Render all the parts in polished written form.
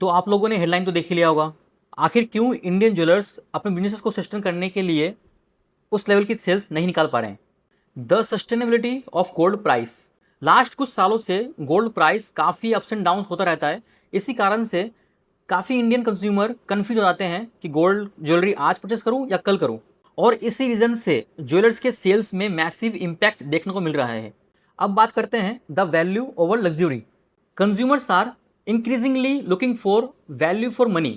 तो आप लोगों ने हेडलाइन तो देख ही लिया होगा। आखिर क्यों इंडियन ज्वेलर्स अपने बिजनेस को सस्टेन करने के लिए उस लेवल की सेल्स नहीं निकाल पा रहे हैं? The sustainability of gold price. Last कुछ सालों से गोल्ड प्राइस काफ़ी अप्स एंड डाउन होता रहता है। इसी कारण से काफ़ी इंडियन कंज्यूमर कन्फ्यूज हो जाते हैं कि गोल्ड ज्वेलरी आज परचेस करूं या कल करूं, और इसी रीज़न से ज्वेलर्स के सेल्स में मैसिव इम्पैक्ट देखने को मिल रहा है। अब बात करते हैं the value over luxury. Consumers are increasingly looking for value for money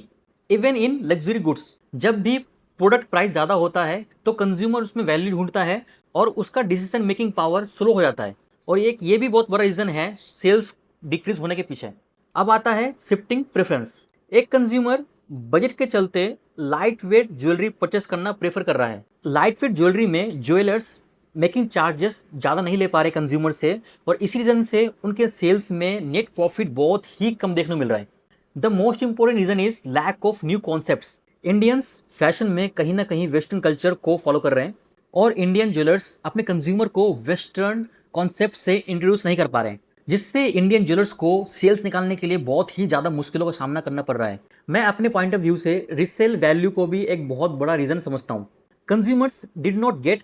even in luxury goods. जब भी प्रोडक्ट प्राइस ज़्यादा होता है तो कंज्यूमर उसमें वैल्यू ढूंढता है और उसका डिसीजन मेकिंग पावर स्लो हो जाता है, और एक ये भी बहुत बड़ा रीज़न है सेल्स डिक्रीज होने के पीछे। अब आता है शिफ्टिंग प्रेफरेंस। एक कंज्यूमर बजट के चलते लाइट वेट ज्वेलरी परचेस करना प्रेफर कर रहा है। लाइट वेट ज्वेलरी में ज्वेलर्स मेकिंग चार्जेस ज़्यादा नहीं ले पा रहे कंज्यूमर से, और इसी रीज़न से उनके सेल्स में नेट प्रॉफिट बहुत ही कम देखने को मिल रहा है। The most important reason is lack of new concepts. Indians fashion में कहीं ना कहीं वेस्टर्न कल्चर को फॉलो कर रहे हैं, और इंडियन ज्वेलर्स अपने कंज्यूमर को वेस्टर्न कॉन्सेप्ट से इंट्रोड्यूस नहीं कर पा रहे हैं, जिससे इंडियन ज्वेलर्स को सेल्स निकालने के लिए बहुत ही ज़्यादा मुश्किलों का सामना करना पड़ रहा है। मैं अपने पॉइंट ऑफ व्यू से रिसेल वैल्यू को भी एक बहुत बड़ा रीज़न समझता हूँ। Consumers did not gate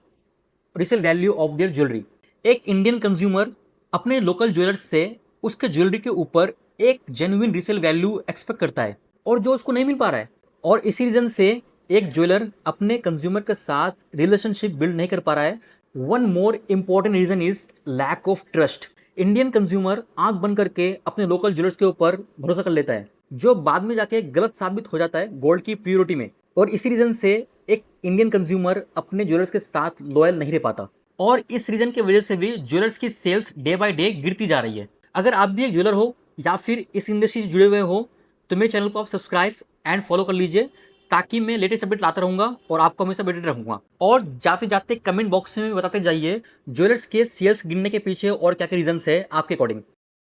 resale value of their jewellery. एक इंडियन कंज्यूमर अपने लोकल ज्वेलर्स से उसके ज्वेलरी के ऊपर एक जेन्युइन रिसेल वैल्यू एक्सपेक्ट करता है, और जो उसको नहीं मिल पा रहा है। और इसी रीज़न से एक ज्वेलर अपने कंज्यूमर के साथ रिलेशनशिप बिल्ड नहीं कर पा रहा है। One more important reason is lack of trust. Indian consumer आंख बंद करके अपने लोकल ज्वेलर्स के ऊपर भरोसा कर लेता है, जो बाद में जाके गलत साबित हो जाता है गोल्ड की प्योरिटी में। और इसी रीज़न से एक इंडियन कंज्यूमर अपने ज्वेलर्स के साथ लॉयल नहीं रह पाता, और इस रीज़न की वजह से भी ज्वेलर्स की सेल्स डे बाय डे गिरती जा रही है। अगर आप भी एक ज्वेलर हो या फिर इस इंडस्ट्री से जुड़े हुए हो तो मेरे चैनल को आप सब्सक्राइब एंड फॉलो कर लीजिए, ताकि मैं लेटेस्ट अपडेट लाता रहूँगा और आपको हमेशा अपडेट रखूँगा। और जाते जाते कमेंट बॉक्स में बताते जाइए ज्वेलर्स के सेल्स गिरने के पीछे और क्या क्या रीजंस है आपके अकॉर्डिंग।